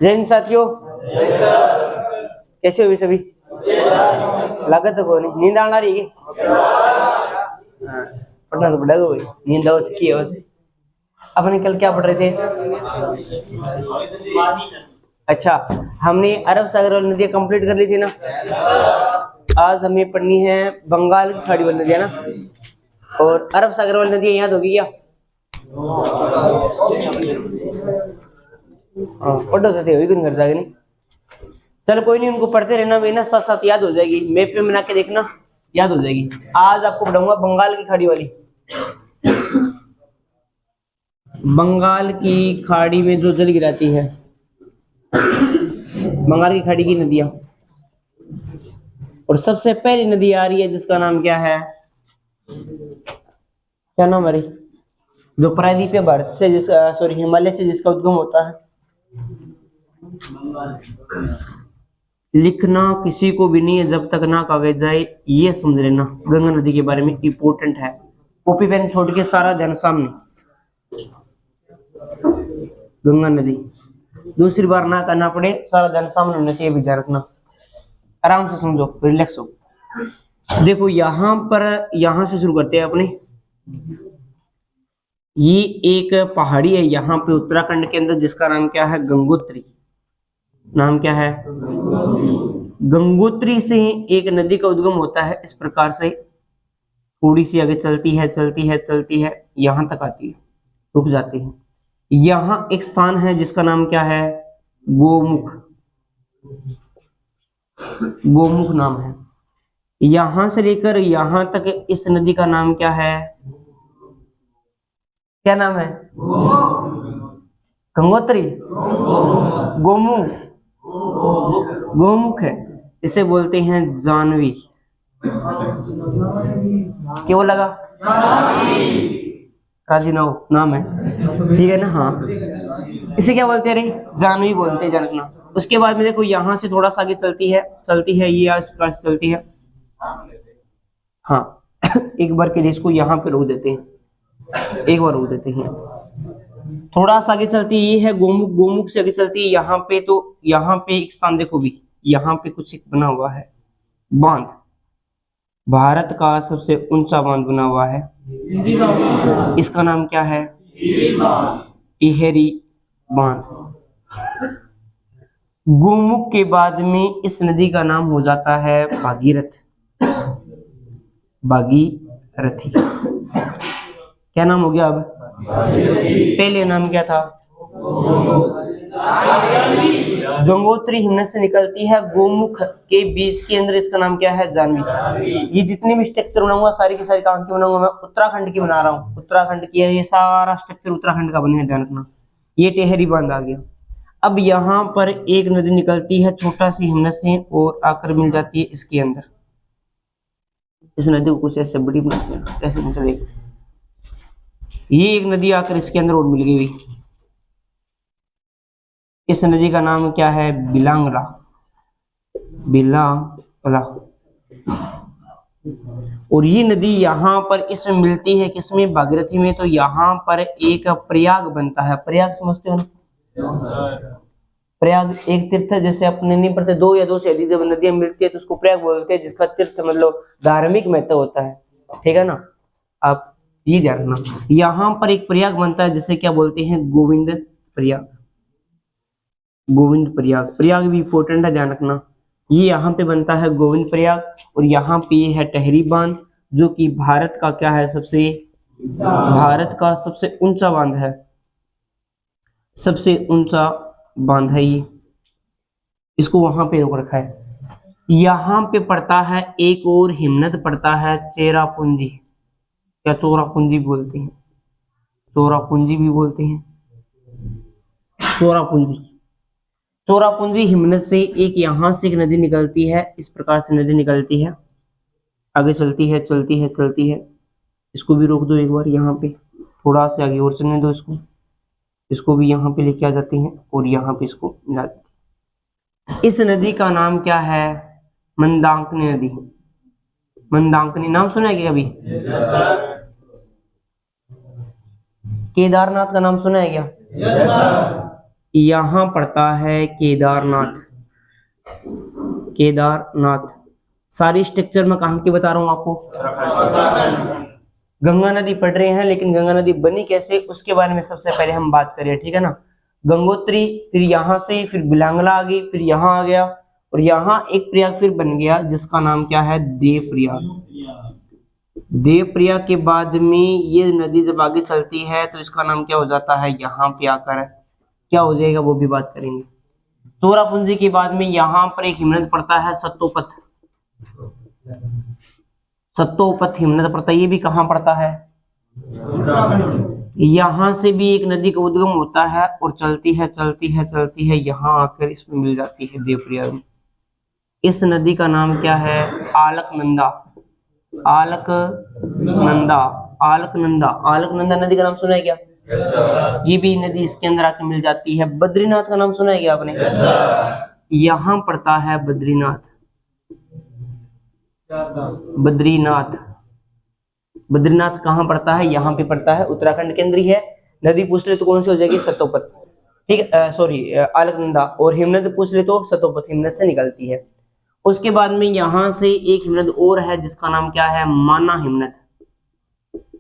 जय हिंद साथियों, कैसे हो भी सभी? लागत तो को नहीं, नींद आना रही है? पढ़ना तो पड़ेगा भाई, नींद हो चुकी है वैसे। अपन कल क्या पढ़ रहे थे? अच्छा, हमने अरब सागर वाली नदियां कंप्लीट कर ली थी ना। आज हमें पढ़नी है बंगाल की खाड़ी वाली नदियां ना। और अरब सागर वाली नदियां याद होगी क्या? पढ़ो तो हुई कुछ कर जाएगा नहीं। चलो कोई नहीं, उनको पढ़ते रहना भाई ना, साथ साथ याद हो जाएगी। मैप में बना के देखना, याद हो जाएगी। आज आपको पढ़ाऊंगा बंगाल की खाड़ी वाली। बंगाल की खाड़ी में जो जल गिराती है, बंगाल की खाड़ी की नदियां। और सबसे पहली नदी आ रही है जिसका नाम क्या है? क्या नाम है? जो प्रायद्वीपीय भारत से हिमालय से जिसका उद्गम होता है। लिखना किसी को भी नहीं है जब तक ना कागज जाए, ये समझ लेना। गंगा नदी के बारे में इंपॉर्टेंट है। कॉपी पेन छोड़ के सारा ध्यान सामने। गंगा नदी दूसरी बार ना करना पड़े, सारा ध्यान सामने होना चाहिए। भी ध्यान रखना, आराम से समझो, रिलैक्स हो। देखो यहां पर, यहां से शुरू करते हैं अपने। ये एक पहाड़ी है यहाँ पे उत्तराखंड के अंदर, जिसका नाम क्या है? गंगोत्री। नाम क्या है? गंगोत्री से एक नदी का उद्गम होता है। इस प्रकार से थोड़ी सी आगे चलती है, चलती है, चलती है, यहां तक आती है, रुक जाती है। यहां एक स्थान है जिसका नाम क्या है? गोमुख। गोमुख नाम है। यहां से लेकर यहां तक इस नदी का नाम क्या है? क्या नाम है? गंगोत्री, गोमुख, गोमुख है। इसे बोलते हैं जानवी। क्या वो लगा? राजीनाव नाम है, ठीक है ना? हाँ, इसे क्या बोलते हैं रे? जानवी बोलते हैं, जानना। उसके बाद में देखो यहां से थोड़ा सा आगे चलती है, चलती है, ये इस प्रकार से चलती है। हाँ एक बार के लिए इसको यहाँ पे रोक देते हैं, एक बार रोक देते हैं। थोड़ा सा आगे चलती है, ये है गोमुख। गोमुख से आगे चलती है यहाँ पे, तो यहाँ पे एक स्थान देखो भी, यहाँ पे कुछ एक बना हुआ है बांध। भारत का सबसे ऊंचा बांध बना हुआ है, इसका नाम क्या है? टिहरी बांध। गोमुख के बाद में इस नदी का नाम हो जाता है भागीरथ। भागीरथी। क्या नाम हो गया अब? पहले नाम क्या था? गंगोत्री हिमनद से निकलती है, गोमुख के बीच के अंदर इसका नाम क्या है? जानवी। ये जितने भी स्ट्रक्चर बनाऊंगा सारी की सारी कहां की बनाऊंगा? मैं उत्तराखंड की बना रहा हूँ। उत्तराखंड की है, ये सारा स्ट्रक्चर उत्तराखंड का बनेगा, ध्यान रखना। ये टेहरी बांध आ गया। अब यहाँ पर एक नदी निकलती है छोटा सी हिमनद से, और आकर मिल जाती है इसके अंदर। इस नदी को कुछ ऐसे बड़ी ऐसे नहीं चलेगी। ये एक नदी आकर इसके अंदर और मिल गई हुई। इस नदी का नाम क्या है? बिलांगला। बिलांगला। और ये नदी यहाँ पर इसमें मिलती है, किसमें? भागीरथी में। तो यहाँ पर एक प्रयाग बनता है। प्रयाग समझते हो ना? प्रयाग एक तीर्थ है, जैसे अपने नहीं पढ़ते, दो या दो से अधिक जब नदियां मिलती है तो उसको प्रयाग बोलते हैं, जिसका तीर्थ मतलब धार्मिक महत्व होता है, ठीक है ना? आप ये ध्यान रखना। यहाँ पर एक प्रयाग बनता है जिसे क्या बोलते हैं? गोविंद प्रयाग। गोविंद प्रयाग। प्रयाग भी इंपॉर्टेंट है, ध्यान रखना। ये यहाँ पे बनता है गोविंद प्रयाग, और यहाँ पे ये है टेहरी बांध, जो कि भारत का क्या है? भारत का सबसे ऊंचा बांध है, सबसे ऊंचा बांध है ये। इसको वहां पे रोक रखा है। यहाँ पे पड़ता है एक और हिमनद पड़ता है, चेरापूंजी, या चोरापूंजी बोलते हैं, चोरापूंजी भी बोलते हैं, चोरापूंजी। चोरापूंजी हिमनद से एक यहाँ से एक नदी निकलती है, इस प्रकार से नदी निकलती है, आगे चलती है, चलती है, चलती है। इसको भी रोक दो एक बार, यहाँ पे थोड़ा से आगे और चलने दो इसको। इसको भी यहाँ पे लेके आ जाती हैं, और यहाँ पे इसको मिला देती है। इस नदी का नाम क्या है? मंदाकिनी नदी। मंदाकिनी नाम सुना है क्या कभी? केदारनाथ का नाम सुना है क्या? यहाँ पड़ता है केदारनाथ। केदारनाथ सारी स्ट्रक्चर में कहाँ की बता रहा हूँ आपको, गंगा नदी पढ़ रहे हैं, लेकिन गंगा नदी बनी कैसे उसके बारे में सबसे पहले हम बात करें, ठीक है ना। गंगोत्री, फिर यहाँ से फिर बिलांगला आ गई, फिर यहाँ आ गया, और यहाँ एक प्रयाग फिर बन गया जिसका नाम क्या है, देवप्रयाग। देवप्रयाग के बाद में ये नदी जब आगे चलती है तो इसका नाम क्या हो जाता है, यहाँ पे आकर क्या हो जाएगा वो भी बात करेंगे। चोरापुंजी के बाद में यहाँ पर एक हिमनद पड़ता है, सत्तोपथ। सत्तोपथ हिमनद पड़ता है, ये भी कहाँ पड़ता है, यहाँ से भी एक नदी का उद्गम होता है और चलती है चलती है चलती है, यहाँ आकर इसमें मिल जाती है देवप्रयाग में। इस नदी का नाम क्या है, आलकनंदा। आलकनंदा, आलकनंदा, आलकनंदा नदी का नाम सुना है क्या? ये भी नदी इसके अंदर आके मिल जाती है। बद्रीनाथ का नाम सुना है क्या आपने? यहाँ पड़ता है बद्रीनाथ। बद्रीनाथ, बद्रीनाथ कहाँ पड़ता है, यहाँ पे पड़ता है, उत्तराखंड के अंदर ही है। नदी पूछ ले तो कौन सी हो जाएगी, सतोपथ, ठीक है, सॉरी अलकनंदा। और हिमनद पूछ ले तो सतोपथ हिमनद से निकलती है। उसके बाद में यहाँ से एक हिमनद और है जिसका नाम क्या है, माना हिमनद।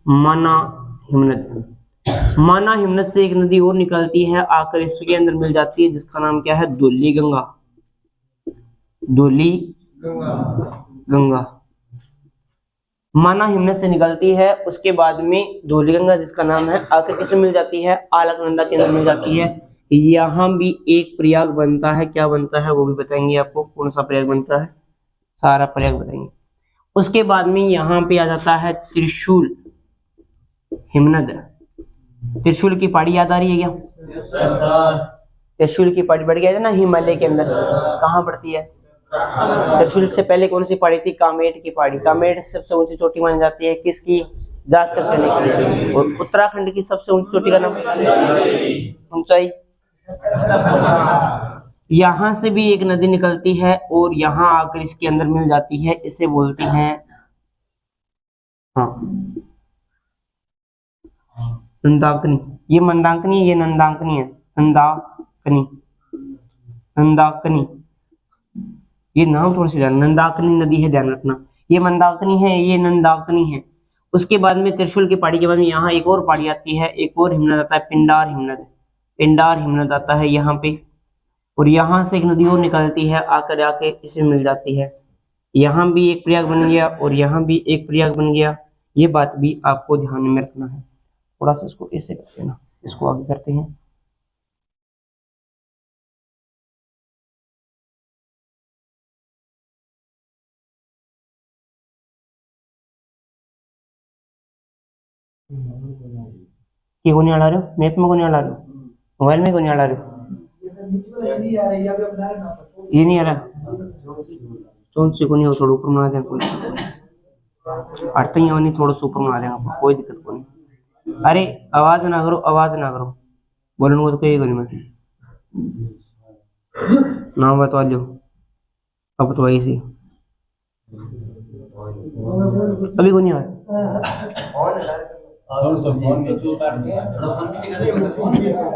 माना हिमनद, माना हिमनद से एक नदी और निकलती है, आकर इसके अंदर मिल जाती है जिसका नाम क्या है, धौली गंगा। धौली गंगा माना हिमनद से निकलती है। उसके बाद में धौली गंगा जिसका नाम है, आकर किसमें मिल जाती है, अलकनंदा के अंदर मिल जाती है। यहाँ भी एक प्रयाग बनता है, क्या बनता है वो भी बताएंगे आपको, कौन सा प्रयाग बनता है, सारा प्रयाग बताएंगे। उसके बाद में यहाँ पे आ जाता है त्रिशूल हिमनद। त्रिशूल की पहाड़ी याद आ रही है क्या? त्रिशूल की पहाड़ी बढ़ गया है ना हिमालय के अंदर, कहाँ पड़ती है? त्रिशूल से पहले कौन सी पहाड़ी थी, कामेट की पहाड़ी। कामेट सबसे ऊंची चोटी मानी जाती है किसकी, जास्कर श्रेणी की। और उत्तराखंड की सबसे ऊंची चोटी का नाम, ऊंचाई। यहाँ से भी एक नदी निकलती है और यहाँ आकर इसके अंदर मिल जाती है, इसे बोलते हैं हाँ नंदाकनी। ये मंदाकिनी, ये नंदाकिनी है, नंदाकिनी, नंदाकिनी। ये नाम थोड़ी सी ध्यान, नंदाकिनी नदी है ध्यान रखना, ये मंदाकिनी है, ये नंदाकिनी है। उसके बाद में त्रिशूल की पहाड़ी के बाद में यहाँ एक और पहाड़ी आती है, एक और हिमनद आता है, पिंडार हिमनद। पिंडार हिमनद आता है यहाँ पे, और यहाँ से एक नदी और निकलती है, आकर आके इसमें मिल जाती है। यहाँ भी एक प्रयाग बन गया और यहाँ भी एक प्रयाग बन गया। ये बात भी आपको ध्यान में रखना है। थोड़ा सा इसको ऐसे करते हैं ना, इसको आगे करते हैं। ये को नहीं अड़ा रहे हो, मैप में को नहीं अड़ा रहे हो, मोबाइल में को नहीं अड़ा रहे हो, ये नहीं आ रहा, कौन सी को नहीं हो, थोड़ा ऊपर बना दें, कोई अड़ते ही नहीं, थोड़ा सा ऊपर बना देंगे, कोई दिक्कत को नहीं। अरे आवाज ना करो, आवाज ना करो, बोलने को तो कही मैं नाम बता लो, अब तो वही सी अभी को नहीं आया।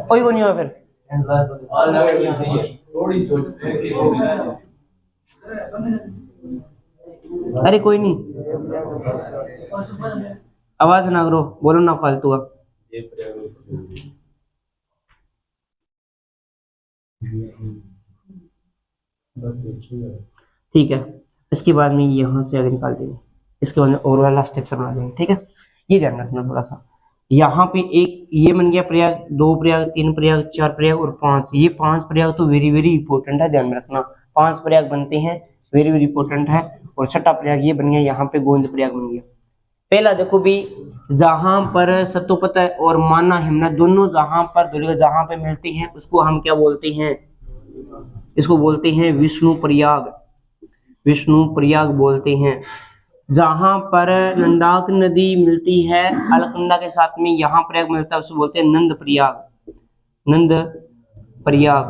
कोई को नहीं हुआ फिर, अरे कोई नहीं, आवाज ना करो, बोलो ना फालतू का। ठीक है, इसके बाद में यहाँ से आगे निकाल देंगे, इसके बाद में और वाला स्टेप बना देंगे, ठीक है। ये ध्यान रखना थोड़ा सा, यहाँ पे एक ये बन गया प्रयाग, 2 प्रयाग, 3 प्रयाग, 4 प्रयाग और 5। ये 5 प्रयाग तो वेरी वेरी इंपॉर्टेंट है, ध्यान में रखना। 5 प्रयाग बनते हैं, वेरी वेरी इंपॉर्टेंट है। और छठा प्रयाग ये बन गया, यहाँ पे गोविंद प्रयाग बन गया। पहला देखो भी, जहां पर सत्तोपथ और माना हिमनद दोनों जहां पे मिलती हैं उसको हम क्या बोलते हैं, इसको बोलते हैं विष्णु प्रयाग। विष्णु प्रयाग बोलते हैं। जहां पर नंदाक नदी मिलती है अलकनंदा के साथ में, यहाँ प्रयाग मिलता है, उसको बोलते हैं नंद प्रयाग, नंद प्रयाग।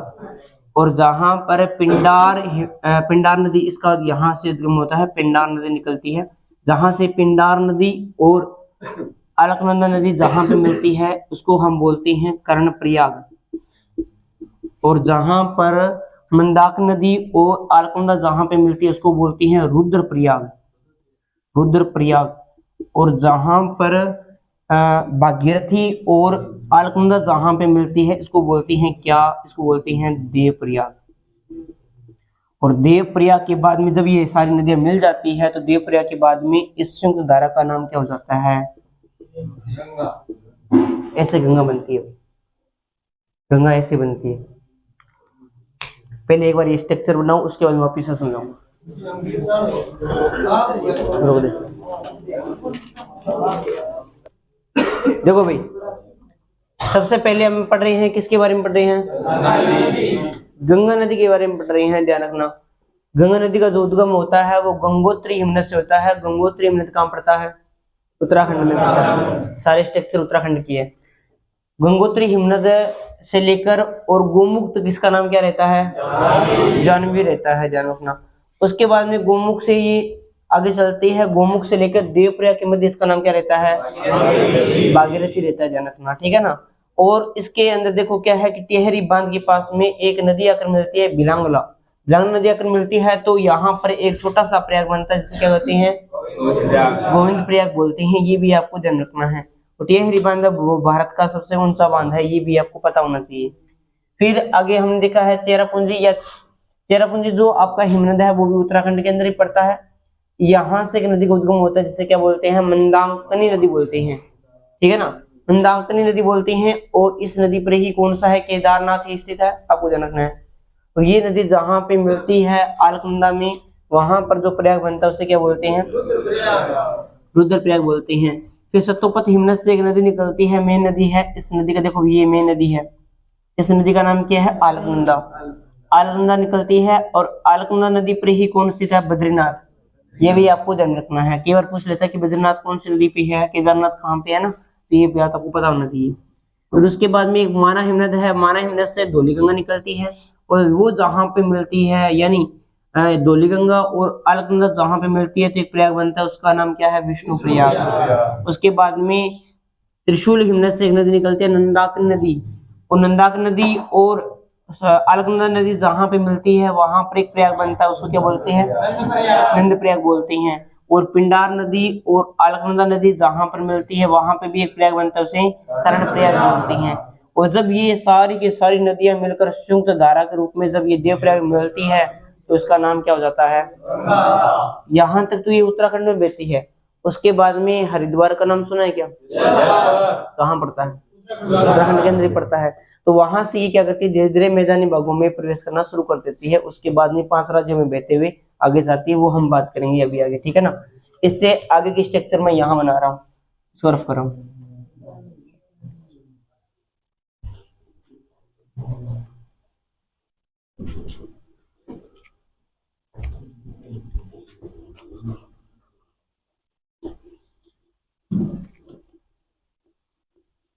और जहां पर पिंडार नदी, इसका यहाँ से उद्गम होता है, पिंडार नदी निकलती है। जहां से पिंडार नदी और अलकनंदा नदी जहां पे मिलती है उसको हम बोलते हैं कर्ण प्रयाग। और जहां पर मंदाकिनी नदी और अलकनंदा जहां पे मिलती है उसको बोलती हैं रुद्रप्रयाग, रुद्रप्रयाग। और जहां पर भागीरथी और अलकनंदा जहां पे मिलती है इसको बोलती हैं क्या, इसको बोलती हैं देवप्रयाग। और देवप्रयाग के बाद में जब ये सारी नदियां मिल जाती है तो देवप्रयाग के बाद में इस संयुक्त धारा का नाम क्या हो जाता है, गंगा। ऐसे गंगा बनती है, गंगा ऐसे बनती है। पहले एक बार ये स्ट्रक्चर बनाओ उसके बाद वापिस से समझाऊंगा। देखो भाई, सबसे पहले हम पढ़ रहे हैं किसके बारे में पढ़ रहे हैं, गंगा नदी के बारे में पढ़ रहे हैं। ध्यान रखना, गंगा नदी का जो उद्गम होता है वो गंगोत्री हिमनद से होता है। गंगोत्री हिमनद कहाँ पड़ता है, उत्तराखंड में पड़ता है। सारे स्ट्रक्चर उत्तराखंड की है। गंगोत्री हिमनद से लेकर और गोमुख तक इसका नाम क्या रहता है, जानवी रहता है। ध्यान रखना, उसके बाद में गोमुख से ये आगे चलती है, गोमुख से लेकर देवप्रयाग के मध्य इसका नाम क्या रहता है, भागीरथी रहता है। ध्यान रखना, ठीक है ना। और इसके अंदर देखो क्या है कि टिहरी बांध के पास में एक नदी आकर मिलती है, बिलांगला। बिलांगला नदी आकर मिलती है तो यहाँ पर एक छोटा सा प्रयाग बनता है जिसे क्या कहते हैं, गोविंद प्रयाग बोलते हैं। ये भी आपको ध्यान रखना है। तो टिहरी बांध वो भारत का सबसे ऊंचा बांध है, ये भी आपको पता होना चाहिए। फिर आगे हमने देखा है चेरापूंजी, या चेरापूंजी जो आपका हिमनद है वो भी उत्तराखंड के अंदर ही पड़ता है। यहाँ से एक नदी का उद्गम होता है जिसे क्या बोलते हैं, मंदाकिनी नदी बोलते हैं, ठीक है ना, मंदाकिनी नदी बोलते हैं। और इस नदी पर ही कौन सा है, केदारनाथ ही स्थित है, आपको ध्यान रखना है। तो ये नदी जहां पे मिलती है अलकनंदा में, वहां पर जो प्रयाग बनता है उसे क्या बोलते हैं, रुद्रप्रयाग बोलते हैं। फिर सतोपथ हिमनद से एक नदी निकलती है, मेन नदी है। इस नदी का देखो ये मेन नदी है, इस नदी का नाम क्या है, अलकनंदा। अलकनंदा निकलती है और अलकनंदा नदी पर ही कौन स्थित है, बद्रीनाथ। ये भी आपको ध्यान रखना है। कई बार पूछ लेता है कि बद्रीनाथ कौन सी नदी पे है, केदारनाथ कहाँ पे है ना, तो ये बात आपको पता होना चाहिए। और उसके बाद में एक माना हिमनद है, माना हिमनद से धौलीगंगा निकलती है और वो जहां पे मिलती है, यानी धौलीगंगा और अलकनंदा जहां पे मिलती है तो एक प्रयाग बनता है, उसका नाम क्या है, विष्णु प्रयाग। उसके बाद में त्रिशूल हिमनद से एक नदी निकलती है, नंदाकिनी नदी। और नंदाकिनी नदी और अलकनंदा नदी जहां पे मिलती है वहां पर एक प्रयाग बनता है, उसको क्या बोलते हैं, नंद प्रयाग बोलते हैं। और पिंडार नदी और अलकनंदा नदी जहां पर मिलती है वहां पे भी एक प्रयाग बनता है, उसे कर्ण प्रयाग बोलते हैं। और जब ये सारी की सारी नदियां मिलकर संयुक्त धारा के रूप में जब ये देवप्रयाग मिलती है तो इसका नाम क्या हो जाता है, यहाँ तक तो ये उत्तराखंड में बहती है। उसके बाद में हरिद्वार का नाम सुना है क्या, कहाँ पड़ता है, उत्तराखंड के अंदर ही पड़ता है। तो वहां से ये क्या करती है, धीरे धीरे मैदानी भागों में प्रवेश करना शुरू कर देती है। उसके बाद में 5 राज्यों में बहते हुए आगे जाती है, वो हम बात करेंगे अभी आगे, ठीक है ना। इससे आगे की स्ट्रक्चर मैं यहाँ बना रहा हूँ, सर्व कर रहा हूँ।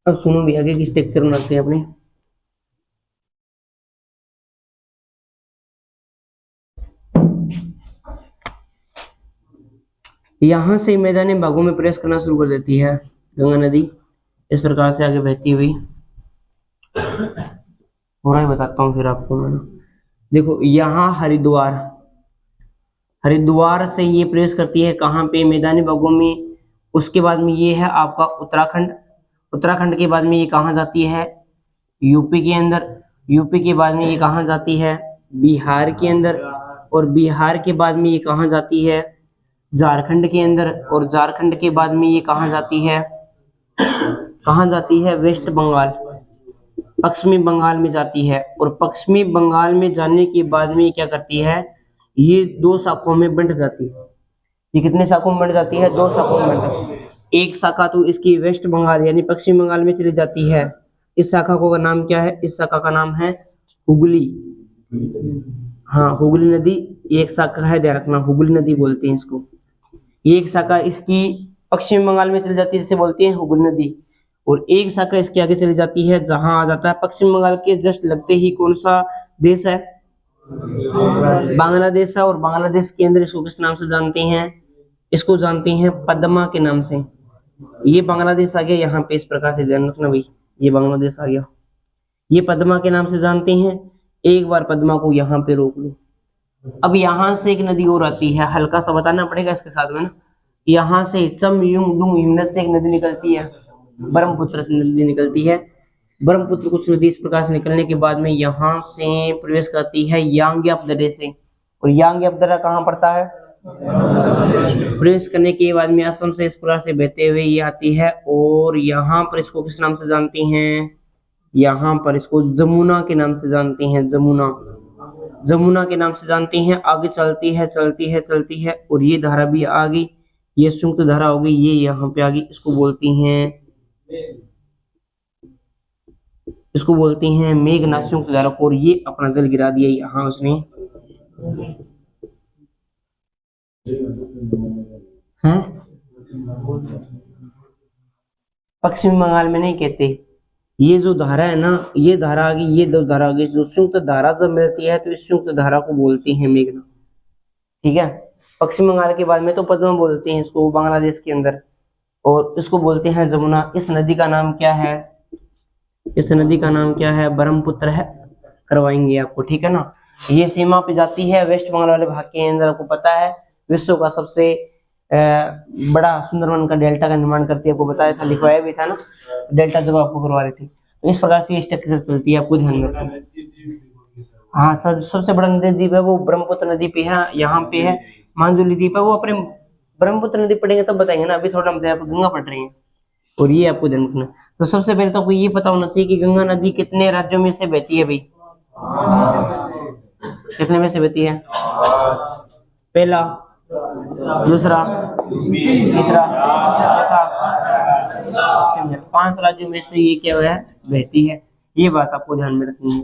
अब सुनो भी आगे की स्ट्रक्चर बनाते हैं अपने। यहां से मैदानी भागों में प्रवेश करना शुरू कर देती है गंगा नदी, इस प्रकार से आगे बहती हुई। पूरा ही बताता हूँ फिर आपको मैं। देखो यहाँ हरिद्वार, हरिद्वार से ये प्रवेश करती है कहाँ पे, मैदानी भागों में। उसके बाद में ये है आपका उत्तराखंड, उत्तराखंड के बाद में ये कहाँ जाती है, यूपी के अंदर। यूपी के बाद में ये कहाँ जाती है, बिहार के अंदर। और बिहार के बाद में ये कहाँ जाती है, झारखंड के अंदर। और झारखंड के बाद में ये कहाँ जाती है, कहाँ जाती है, वेस्ट बंगाल, पश्चिमी बंगाल में जाती है। और पश्चिमी बंगाल में जाने के बाद में ये क्या करती है, ये 2 शाखाओं में बंट जाती है। ये कितने शाखाओं में बंट जाती है, 2 शाखाओं में बंट जाती है। एक शाखा तो इसकी वेस्ट बंगाल यानी पश्चिम बंगाल में चली जाती है। इस शाखा को का नाम क्या है, इस शाखा का नाम है हुगली। हाँ, हुगली नदी एक शाखा है, ध्यान रखना, हुगली नदी बोलते हैं इसको। ये एक शाखा इसकी पश्चिम बंगाल में चली जाती है, जिसे बोलते हैं हुगली नदी। और एक शाखा इसके आगे चली जाती है, जहां आ जाता है पश्चिम बंगाल के जस्ट लगते ही कौन सा देश है, बांग्लादेश है। और बांग्लादेश के अंदर इसको किस नाम से जानते हैं, इसको जानते हैं पद्मा के नाम से। ये बांग्लादेश आ गया यहाँ पे, इस प्रकार से ध्यान रखना भाई, ये बांग्लादेश आ गया, ये पद्मा के नाम से जानते हैं। एक बार पद्मा को यहाँ पे रोक लो। अब यहाँ से एक नदी और आती है, हल्का सा बताना पड़ेगा इसके साथ में ना। यहाँ से चम युंग दुंग हिमनद से एक नदी निकलती है, ब्रह्मपुत्र से नदी निकलती है। ब्रह्मपुत्र कुछ नदी इस प्रकार से निकलने के बाद में यहाँ से प्रवेश करती है यांग्याप दर्रे से, और यांग्याप दर्रा कहाँ पड़ता है? प्रवेश करने के बाद में असम से इस प्रकार से बहते हुए ये आती है, और यहाँ पर इसको किस नाम से जानती हैं? यहाँ पर इसको जमुना के नाम से जानती हैं, जमुना, जमुना के नाम से जानती हैं। आगे चलती है चलती है चलती है, और ये धारा भी आ गई, ये संयुक्त धारा हो गई, ये यहाँ पे आ गई। इसको बोलती हैं मेघना संयुक्त धारा, और ये अपना जल गिरा दिया यहाँ उसने। हैं? पश्चिम बंगाल में नहीं कहते, ये जो धारा है ना, ये धारा आ गई, ये दो धारा आ गई, जो संयुक्त धारा जब मिलती है तो इस संयुक्त धारा को बोलते हैं मेघना। ठीक है, पश्चिम बंगाल के बाद में तो पद्मा बोलते हैं इसको बांग्लादेश के अंदर, और इसको बोलते हैं जमुना। इस नदी का नाम क्या है? इस नदी का नाम क्या है? ब्रह्मपुत्र है, करवाएंगे आपको, ठीक है ना। ये सीमा पे जाती है वेस्ट बंगाल वाले भाग के अंदर। आपको पता है विश्व का सबसे बड़ा सुंदरवन का डेल्टा का निर्माण करती है, आपको बताया था, लिखवाया भी था ना, डेल्टा जब आपको करवा रहे थे। तो इस प्रकार से स्ट्रक्चर चलती है, आपको ध्यान में रखना। हाँ, सबसे बड़ा नदी द्वीप है वो ब्रह्मपुत्र नदी पे है, यहाँ पे है मांजुली द्वीप है। वो अपने ब्रह्मपुत्र नदी पढ़ेंगे तब बताएंगे ना, अभी थोड़ा हम गंगा पढ़ रहे हैं, और ये आपको ध्यान रखना। तो सबसे पहले तो आपको ये पता होना चाहिए कि गंगा नदी कितने राज्यों में से बहती है भाई? कितने में से बहती है? पहला, दूसरा, तीसरा, चौथा, 5 राज्यों में से ये क्या है? बहती है। ये बात आपको ध्यान में रखनी है।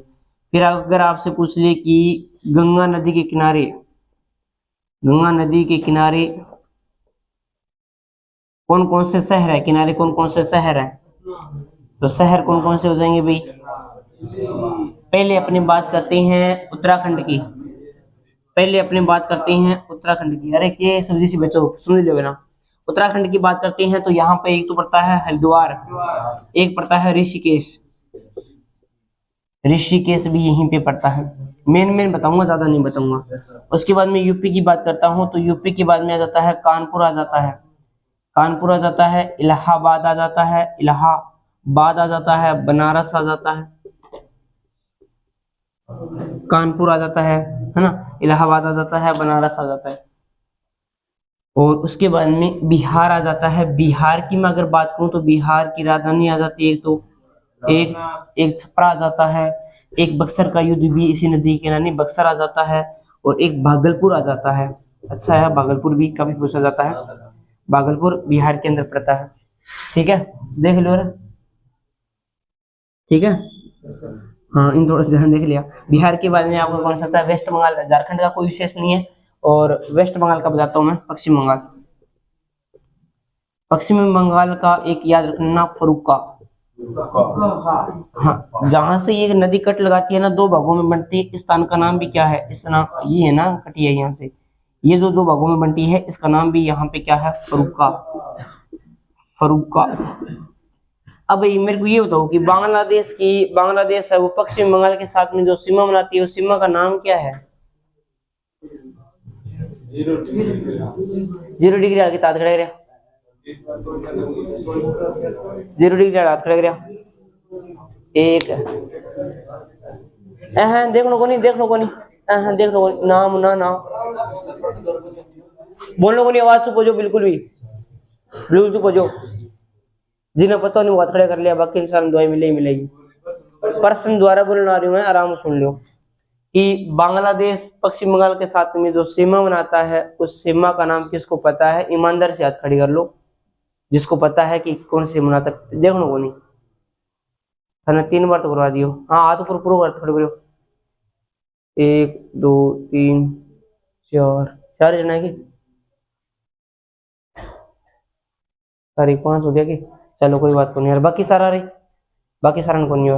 फिर अगर आपसे पूछ ले कि गंगा नदी के किनारे, गंगा नदी के किनारे कौन कौन से शहर है, किनारे कौन कौन से शहर है, तो शहर कौन कौन से हो जाएंगे भाई? पहले अपनी बात करते हैं उत्तराखंड की, पहले अपनी बात करते हैं उत्तराखंड की। अरे के सब्जी से बचो, सुन लो ना। उत्तराखंड की बात करते हैं तो यहाँ पे एक तो पड़ता है हरिद्वार, एक पड़ता है ऋषिकेश, ऋषिकेश भी यहीं पे पड़ता है। मेन बताऊंगा, ज्यादा नहीं बताऊंगा। उसके बाद में यूपी की बात करता हूँ तो यूपी के बाद में आ जाता है कानपुर, आ जाता है कानपुर, आ जाता है इलाहाबाद, आ जाता है इलाहाबाद, आ जाता है बनारस, आ जाता है कानपुर, आ जाता है ना, इलाहाबाद आ जाता है, बनारस आ जाता है। और उसके बाद में बिहार आ जाता है। बिहार की मैं अगर बात करूं तो बिहार की राजधानी आ जाती है, तो एक छपरा आ जाता है, एक बक्सर का युद्ध भी इसी नदी के नानी बक्सर आ जाता है, और एक भागलपुर आ जाता है। अच्छा है, भागलपुर भी कभी पूछा जाता है, भागलपुर बिहार के अंदर पड़ता है। ठीक है, देख लो, ठीक है, हाँ, इन थोड़ा सा ध्यान देख लिया। बिहार के बाद में आपको कौन सा था? वेस्ट बंगाल। झारखंड का कोई विशेष नहीं है, और वेस्ट बंगाल का बताता हूँ मैं, पश्चिम बंगाल। पश्चिम बंगाल का एक याद रखना, फरुक्का। हाँ, जहां से ये नदी कट लगाती है ना, 2 भागों में बनती है। इस स्थान का नाम भी क्या है? इस नाम, ये है ना, कटी है यहाँ से, ये जो 2 भागों में बनती है, इसका नाम भी यहाँ पे क्या है? फरुक्का, फरुक्का। अब मेरे को ये बताओ कि बांग्लादेश है वो पश्चिम बंगाल के साथ में जो सीमा बनाती है, उस सीमा का नाम क्या है? 0 डिग्री आगे तात खड़े रहा, 0 डिग्री हाथ खड़े रहा। एक देखने को नहीं, देखने को नहीं, देखने को नाम ना बोलने को नहीं, आवाज चुप हो जाओ, बिल्कुल चुप हो जाओ। जिन्हें पता नहीं वो हाथ खड़े कर लिया, बाकी इंसान दुआई मिलेगी। पर्सन द्वारा बोलना रही हूँ मैं, आराम से सुन लो कि बांग्लादेश पश्चिम बंगाल के साथ में जो सीमा बनाता है, उस सीमा का नाम किसको पता है? ईमानदार से हाथ खड़ी कर लो जिसको पता है कि कौन सी सीमा बनाता है। देखो को नहीं, 3 बार तो करवा दियो। हाँ, हाथ ऊपर पूरा खड़े करो। 1 2 3 4 जना की, सारी 5 हो गया कि? चलो कोई बात को नहीं यार, बाकी सारा को नहीं हुआ।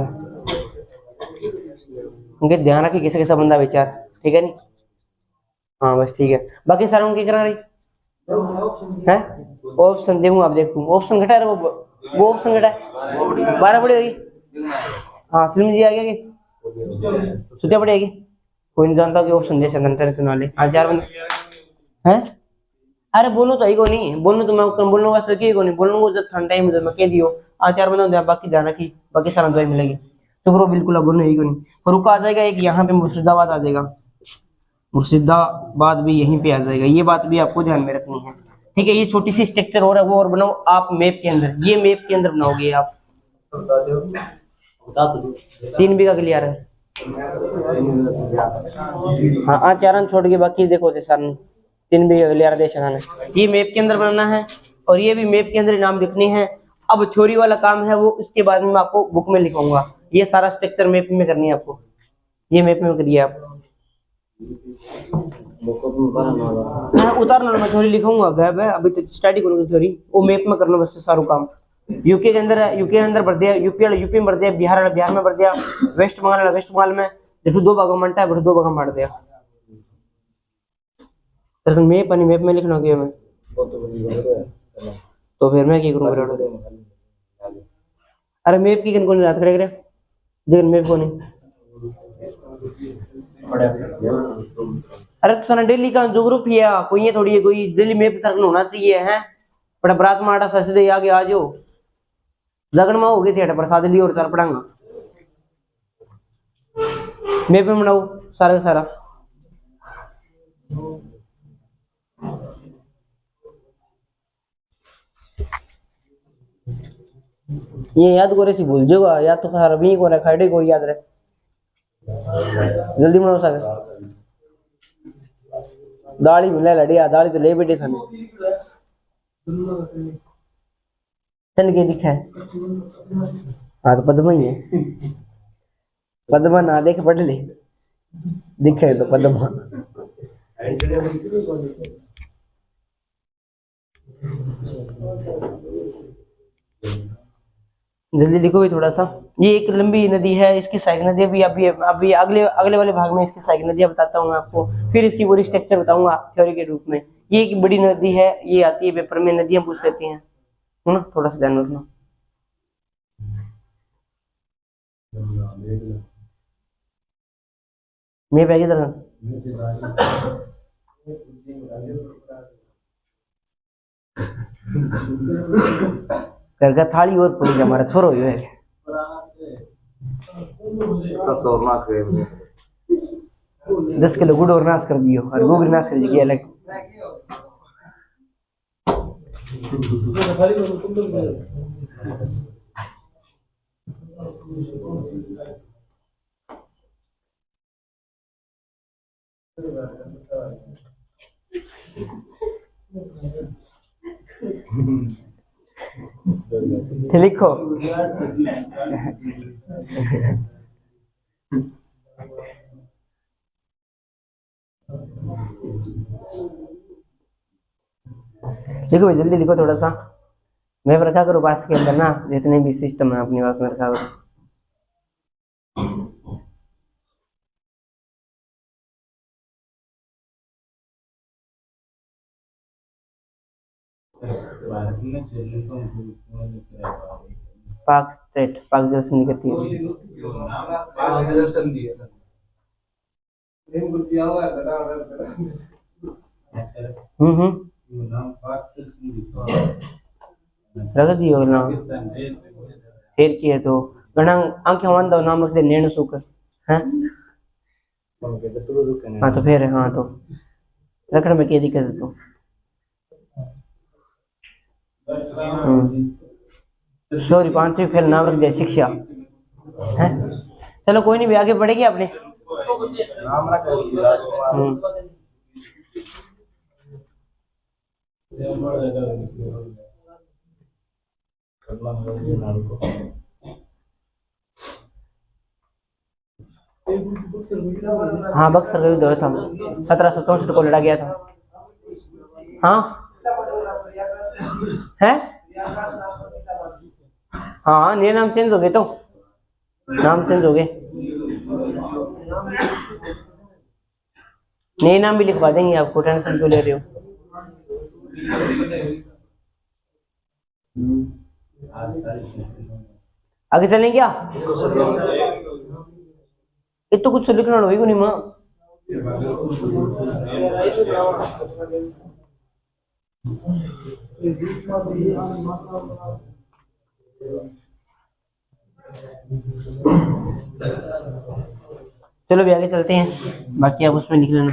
उनके ध्यान रखिए किसी कैसा बंदा विचार, ठीक है नहीं? हाँ बस ठीक है, बाकी सारा उनकी करा रही है। ऑप्शन देखूंगा, आप देखूंगा ऑप्शन घटा रहे, वो ऑप्शन घटा है, 12 बड़ी होगी। हाँ, सलीम जी आ गया कि सुतिया पड़ेगी, कोई नहीं जानता कि ऑप्शन दे सकता, टेंशन वाले। हाँ 4 बंदे हैं। अरे बोलो तो ही को नहीं, बोलने तो मैं बोलने वास्ते की को नहीं, बोलने को जब ठंड टाइम मैं कह दियो आ 4 बंदे होंगे, बाकी ध्यान रखी, बाकी सारा दवाई मिलेगी। तो ब्रो बिल्कुल अब बोलने ही को नहीं। फरुख आ जाएगा एक यहाँ पे, मुर्शिदाबाद आ जाएगा, मुर्शिदाबाद भी यहीं पे आ जाएगा, ये बात भी आपको ध्यान में रखनी है। ठीक है, ये छोटी सी स्ट्रक्चर हो रहा है वो और बनाओ आप मैप के अंदर, ये मैप के अंदर बनाओगे आप। 3 बीघा क्लियर है। हाँ 4 छोड़ के बाकी देखो थे सर ने 3 बीघा क्लियर देश है, ये मैप के अंदर बनाना है और ये भी मैप के अंदर नाम लिखने हैं। अब थ्योरी वाला काम है वो इसके बाद में मैं आपको बुक में लिखवाऊंगा, ये सारा स्ट्रक्चर मैप में करनी है आपको, ये मैप में करिए आप। उतारना मैं थ्योरी लिखूंगा, गैप है अभी तो स्टडी करूंगा थ्योरी, वो मैप में करना बस सारा काम। यूके के अंदर है, यूके के अंदर भर दिया, यूपी वाला यूपी में भर दिया, बिहार वाला बिहार में भर दिया, वेस्ट बंगाल वाला वेस्ट बंगाल में, देखो 2 भागों में है, 2 भागों में भर दिया। तो मैप नहीं, मैप में लिखना क्या मैं, तो फिर मैं क्या करूंगा। अरे मैप की कौन रात करेगा जगन मैप को नहीं। अरे तो डेली का जो ग्रुप है कोई ये थोड़ी है, कोई डेली मैप तक होना चाहिए है। बड़ा बरात माटा सच दे आगे आ जाओ, जगन में हो गए थे प्रसाद ली और चार पड़ांगा मैप में बनाओ सारा का सारा। ये याद करे सी भूल जाओगा या तो सारा भी को खड़े को याद रहे, जल्दी बनाओ सारा। दाढ़ी मिला लड़िया, दाढ़ी तो ले बैठे थाने चल के दिखा है। हाँ तो पद्मा ही है, पद्मा ना देख पढ़ ले, दिखे तो पद्मा। जल्दी लिखो भी थोड़ा सा। ये एक लंबी नदी है, इसकी सहायक नदी भी अभी अभी अगले अगले वाले भाग में इसकी सहायक नदियां बताता हूँ मैं आपको, फिर इसकी पूरी स्ट्रक्चर बताऊंगा थ्योरी के रूप में। ये एक बड़ी नदी है, ये आती है पेपर में, नदियां पूछ लेती हैं, है ना, थोड़ा सा ध्यान रखना। मैं पैगी तरह घर का थाली और पूरी हमारा छोरो ही है तो 10 किलो गुड़ और नाश कर दियो और गोबर नाश कर दिया अलग। लिखो लिखो भाई जल्दी लिखो थोड़ा सा। मैं रखा करो पास के अंदर ना, जितने भी सिस्टम है अपने पास में रखा करो। पाक स्टेट पाक जर्सन निकलती है। रख दियो नाम फिर की है तो गणा आंखें वांदा नाम रख दे नैन सुख है। हाँ तो फिर हाँ तो रखने में क्या दिक्कत है तो। सॉरी 5वीं फेल नाम रख दिया शिक्षा है। चलो कोई नहीं भी आगे बढ़ेगी आपने हाँ बक्सर का युद्ध हुआ था 1764 को लड़ा गया था। हाँ है हाँ ये नाम चेंज हो गए तो नाम चेंज हो गए, नए नाम भी लिखवा देंगे आपको, टेंशन क्यों ले रहे हो। आगे चलें क्या। ये तो कुछ लिखना होगी नहीं मां। चलो भी आगे चलते हैं, बाकी आप उसमें लिख लेना।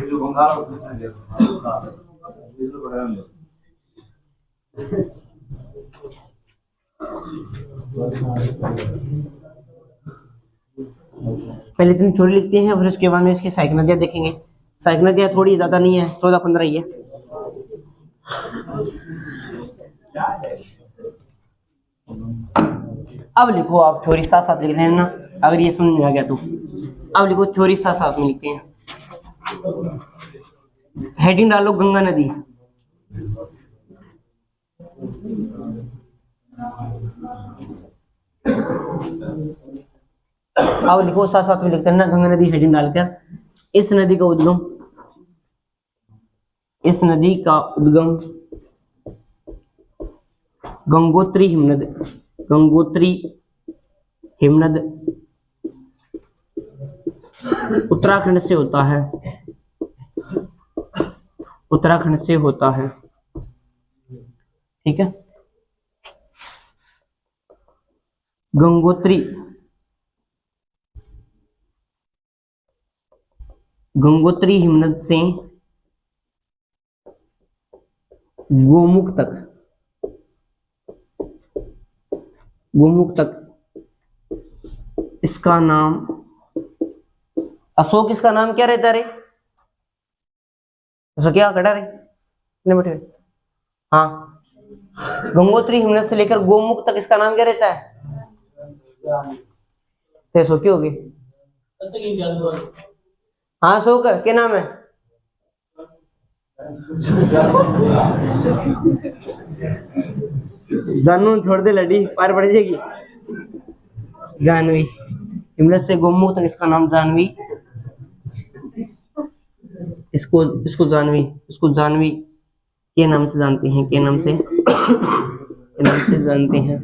पहले इतनी थ्योरी लिखते हैं, फिर उसके बाद में इसकी सहायक नदियां देखेंगे। सहायक नदियां थोड़ी ज्यादा नहीं है, 14-15 ही है। अब लिखो आप थ्योरी साथ साथ लिख लेना, अगर ये समझ में आ गया तो। अब लिखो थ्योरी साथ साथ में लिखते हैं। हेडिंग डालो गंगा नदी। अब लिखो साथ साथ में लिखते हैं ना, गंगा नदी हेडिंग डालकर। इस नदी का उद्गम, इस नदी का उद्गम गंगोत्री हिमनद, गंगोत्री हिमनद उत्तराखंड से होता है, उत्तराखंड से होता है। ठीक है, गंगोत्री, गंगोत्री हिमनद से गोमुख तक, गोमुख तक इसका नाम अशोक, इसका नाम क्या रहता रे? अशोक क्या कटा रे? नहीं बैठे। हाँ, गंगोत्री हिमनद से लेकर गोमुख तक इसका नाम क्या रहता है? अशोक क्यों हो गए? हाँ अशोक क्या नाम है? जानू छोड़ दे लड़ी, पार पड़ जाएगी। जानवी, हिमनद से गोमुख तक इसका नाम जानवी, इसको इसको जानवी, इसको जानवी के नाम से जानते हैं, के नाम से, के नाम से जानते हैं।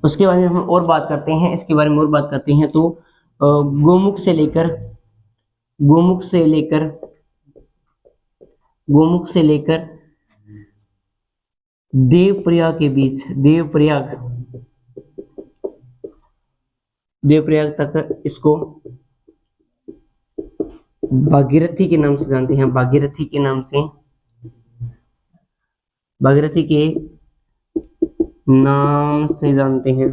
उसके बारे में हम और बात करते हैं, इसके बारे में और बात करते हैं। तो गोमुख से लेकर, गोमुख से लेकर, गोमुख से लेकर देवप्रयाग के बीच, देवप्रयाग, देवप्रयाग तक इसको भागीरथी के नाम से जानते हैं, भागीरथी के नाम से, भागीरथी के नाम से जानते हैं।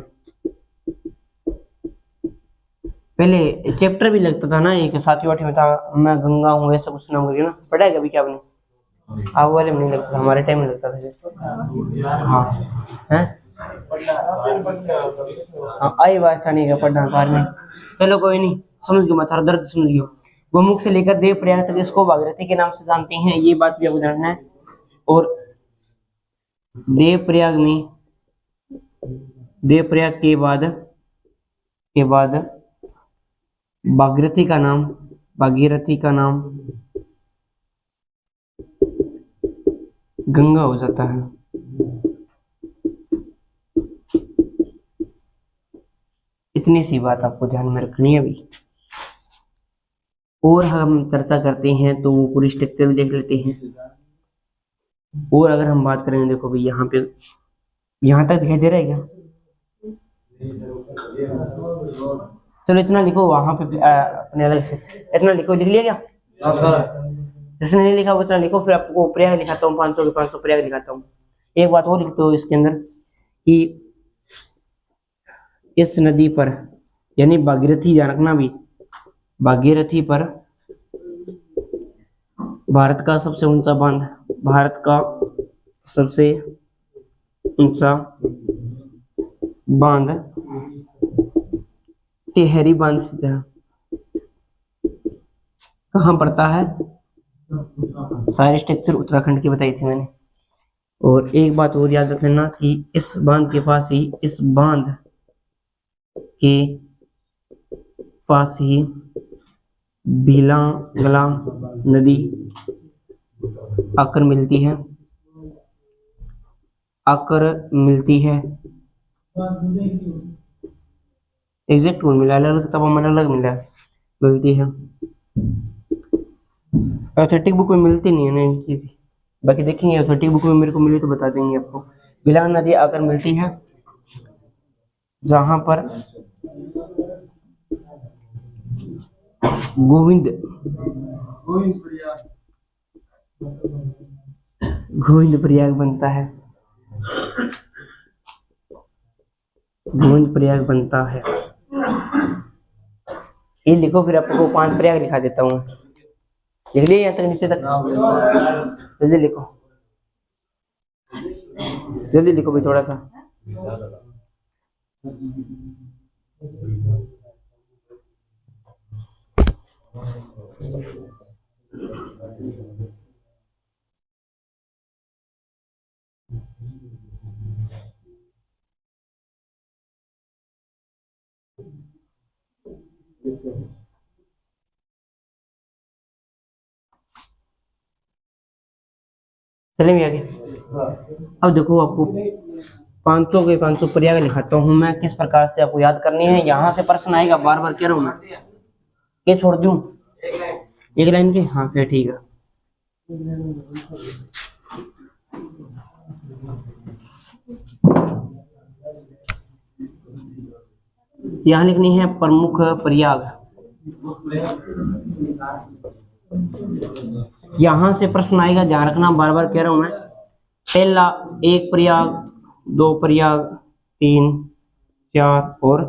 पहले चैप्टर भी लगता था ना, एक 7वीं-8वीं में था, मैं गंगा हूँ, ऐसा कुछ नाम करके ना, पढ़ा है कभी क्या आपने? आप वाले में नहीं लगता था, हमारे टाइम में लगता था। हाँ हैं, आई बात नहीं का पढ़ना बाद में। चलो कोई नहीं, समझ गया, मैं थोड़ा दर्द समझ गया। गोमुख से लेकर देवप्रयाग तक इसको भागीरथी के नाम से जानते हैं, ये बात भी आपको जानना है। और देवप्रयाग में, देवप्रयाग के बाद, के बाद भागीरथी का नाम, भागीरथी का नाम गंगा हो जाता है। इतनी सी बात आपको ध्यान में रखनी है अभी। और हम चर्चा करते हैं तो वो पूरी स्ट्रक्चर भी देख लेते हैं। और अगर हम बात करें, देखो भाई यहाँ पे, यहाँ तक दिखाई दे रहा है क्या? चलो इतना लिखो, वहां पे अपने अलग से इतना लिखो, लिख लिया क्या? जिसने नहीं लिखा वो इतना लिखो, फिर आपको प्रयाग लिखाता हूँ, 500 के 500 प्रयाग लिखाता हूँ। एक बात और लिखते हो इसके अंदर कि इस नदी पर, यानी भागीरथी, ध्यान रखना भी, भागीरथी पर भारत का सबसे ऊंचा बांध, भारत का सबसे ऊंचा बांध टिहरी बांध स्थित है। कहाँ पड़ता है? सारे स्ट्रक्चर उत्तराखंड की बताई थी मैंने। और एक बात और याद रखना कि इस बांध के पास ही, इस बांध के पास ही भीलांगला नदी आकर मिलती है, आकर मिलती है। एग्जैक्ट वन मिला, अलग किताबों में अलग मिला है, गलती है। ऑथेंटिक बुक में मिलती नहीं है ना इनकी, बाकी देखेंगे ऑथेंटिक बुक में मेरे को मिली तो बता देंगे आपको। बिलांग नदी आकर मिलती है जहां पर गोविंद गोविंद प्रयाग बनता है, गोविंद प्रयाग बनता है। ये लिखो, फिर आपको 5 प्रयाग लिखा देता हूँ। लिख लिया यहाँ तक, नीचे तक? जल्दी लिखो, जल्दी लिखो भाई थोड़ा सा। चले भी आगे। अब देखो, आपको 500 के 500 प्रयाग लिखाता हूँ मैं, किस प्रकार से आपको याद करनी है। यहाँ से प्रश्न आएगा, बार बार कह रहा हूँ मैं। ये छोड़ दूं एक लाइन के? हाँ फिर ठीक है। यहाँ लिखनी है प्रमुख प्रयाग। यहां से प्रश्न आएगा, ध्यान रखना, बार बार कह रहा हूं मैं। पहला 1 प्रयाग, 2 प्रयाग, 3, 4 और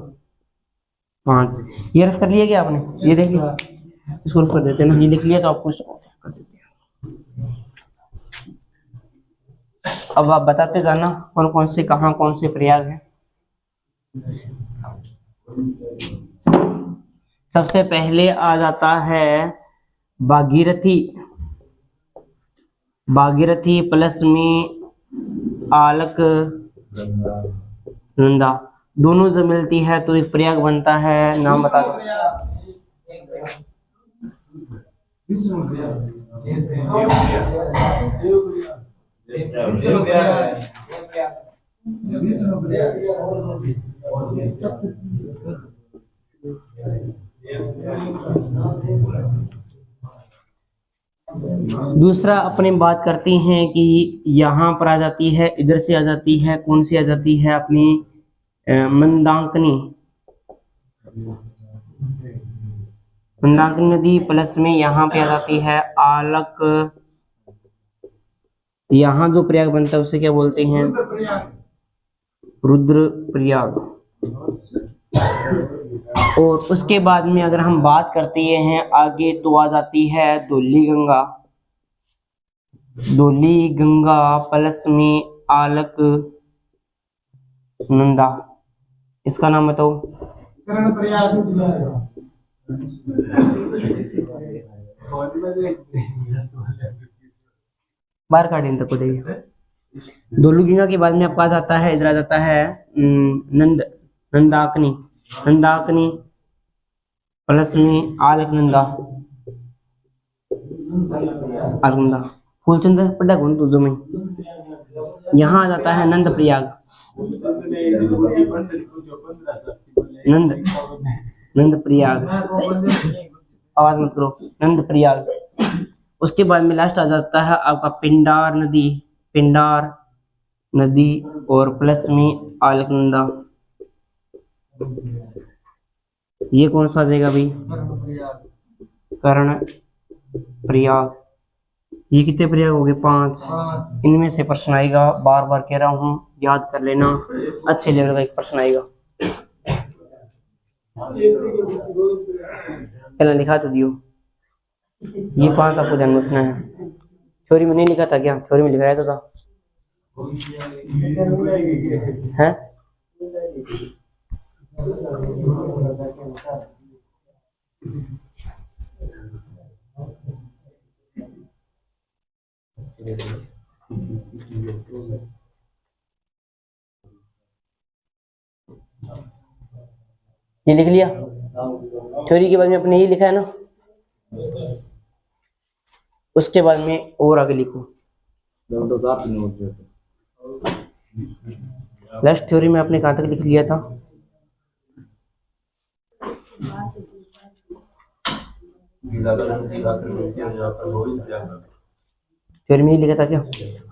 5। ये रफ कर लिया क्या आपने? ये देखिए, इसको रफ कर देते हैं ना, ये लिख लिया तो आपको इसको रफ कर देते हैं। अब आप बताते जाना कौन कौन से, कहाँ कौन से प्रयाग हैं। सबसे पहले आ जाता है भागीरथी। भागीरथी प्लस में आलक नंदा, दोनों जब मिलती है तो एक प्रयाग बनता है। नाम बता दो। दूसरा अपनी बात करती हैं कि यहाँ पर आ जाती है, इधर से आ जाती है, कौन सी आ जाती है अपनी मंदाकिनी। मंदाकिनी नदी प्लस में यहाँ पे आ जाती है आलक। यहाँ जो प्रयाग बनता है उसे क्या बोलते हैं? रुद्र प्रयाग। और उसके बाद में अगर हम बात करते हैं आगे, तो आ जाती है धौली गंगा। धौली गंगा प्लस में आलक नंदा, इसका नाम बताओ। बाहर काट इन तक को देखिए। धौली गंगा के बाद में आपका जाता है, इधर आ जाता है नंदाकिनी। नंदाकिनी प्लस में आलकनंदा। आलकनंदा फूलचंद पढ़ा कौन तुझो में। यहाँ आ जाता है नंद प्रयाग। नंद प्रयाग, आवाज मत करो, नंद प्रयाग। उसके बाद में लास्ट आ जाता है आपका पिंडार नदी। पिंडार नदी और प्लस में आलकनंदा। ये कौन सा आ जाएगा भाई? कर्ण प्रयाग। ये कितने प्रयाग हो गए? 5। इनमें से प्रश्न आएगा, बार बार कह रहा हूँ, याद कर लेना, अच्छे लेवल का एक प्रश्न आएगा। पहला लिखा तो दियो, ये 5 आपको ध्यान रखना है। थ्योरी में नहीं लिखा था क्या? थ्योरी में लिखाया तो था है? ये लिख लिया? थ्योरी के बाद में अपने ये लिखा है ना, उसके बाद में और आगे लिखो। लास्ट थ्योरी में आपने कहाँ तक लिख लिया था? थ्योरी में ही लिखा था क्या?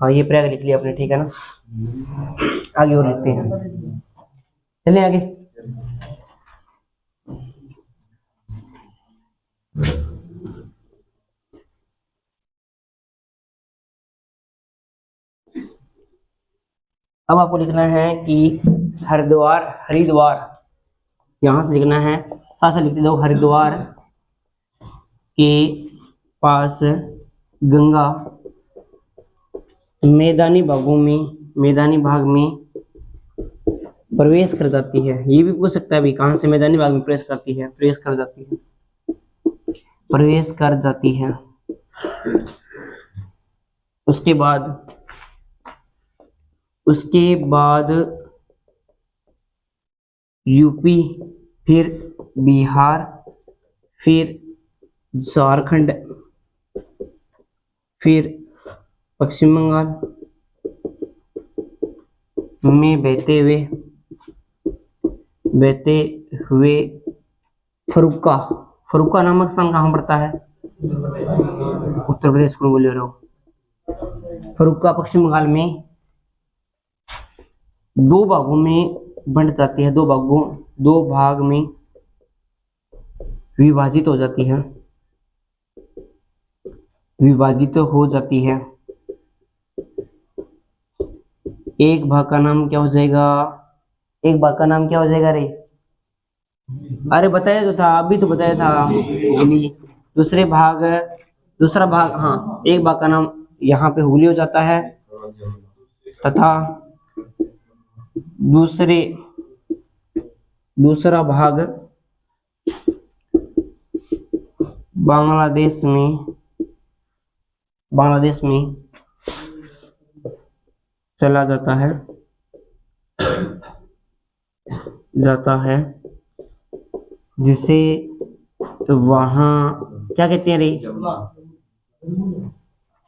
हाँ, ये प्रयाग लिख लिया आपने, ठीक है ना। आगे और लिखते हैं, चलिए आगे। अब आपको लिखना है कि हरिद्वार, हरिद्वार यहां से लिखना है, साथ साथ लिख दो, हरिद्वार के पास गंगा मैदानी भाग में प्रवेश कर जाती है। ये भी पूछ सकता है भाई, कहां से मैदानी भाग में प्रवेश करती है? प्रवेश कर जाती है। उसके बाद यूपी, फिर बिहार, फिर झारखंड, फिर पश्चिम बंगाल में बहते हुए फरुक्का नामक स्थान कहाँ पड़ता है? उत्तर प्रदेश में बोले रहो। फरुक्का पश्चिम बंगाल में दो भागों में बंट जाती है, दो भाग में विभाजित हो जाती है। एक भाग का नाम क्या हो जाएगा? रे? अरे बताया तो था, अभी तो बताया था। हुगली। दूसरा भाग, हाँ, एक भाग का नाम यहाँ पे हुगली हो जाता है, तथा दूसरा भाग बांग्लादेश में चला जाता है, जिसे वहां क्या कहते हैं रे?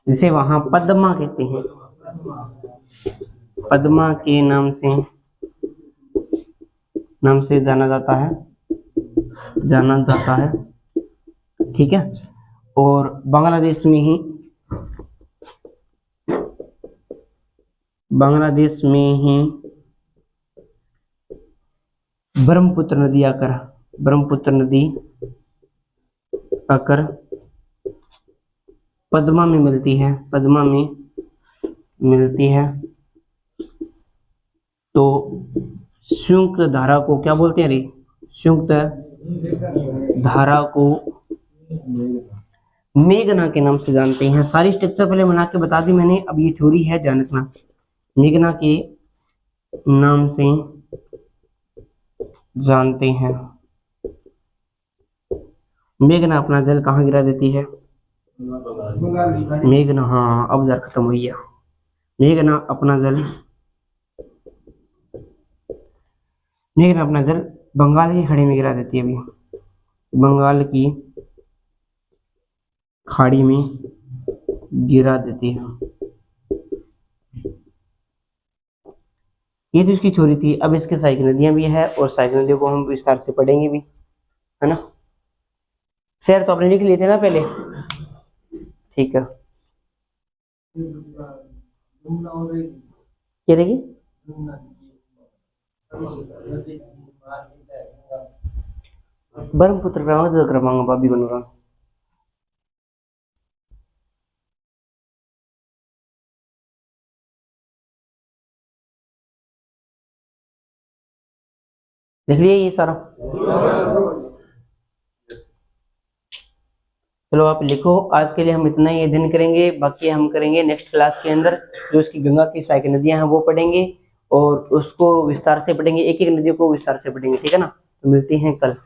जिसे वहां पद्मा कहते हैं। पद्मा के नाम से जाना जाता है, ठीक है। और बांग्लादेश में ही ब्रह्मपुत्र नदी आकर पद्मा में मिलती है। तो संयुक्त धारा को क्या बोलते हैं रे? संयुक्त धारा को मेघना के नाम से जानते हैं। सारी स्ट्रक्चर पहले बना के बता दी मैंने, अब ये थ्योरी है, ध्यान रखना। मेघना के नाम से जानते हैं। मेघना अपना जल कहाँ गिरा देती है? मेघना, हाँ, अब जल खत्म हो गया। मेघना अपना जल बंगाल की खाड़ी में गिरा देती है। अभी बंगाल की खाड़ी में गिरा देती है। ये तो इसकी थ्योरी थी। अब इसके सहायक नदियां भी है, और सहायक नदियों को हम विस्तार से पढ़ेंगे भी, है ना। शेर तो आपने लिख लिए थे ना पहले, ठीक है। क्या रहेगी? ब्रह्मपुत्र क्रमांक भाभी बनूंगा। लिख लिया ये सारा? चलो आप लिखो। आज के लिए हम इतना ही अध्ययन करेंगे, बाकी हम करेंगे नेक्स्ट क्लास के अंदर, जो इसकी गंगा की सहायक नदियां हैं वो पढ़ेंगे, और उसको विस्तार से पढ़ेंगे, एक एक नदियों को विस्तार से पढ़ेंगे, ठीक है ना। तो मिलते हैं कल।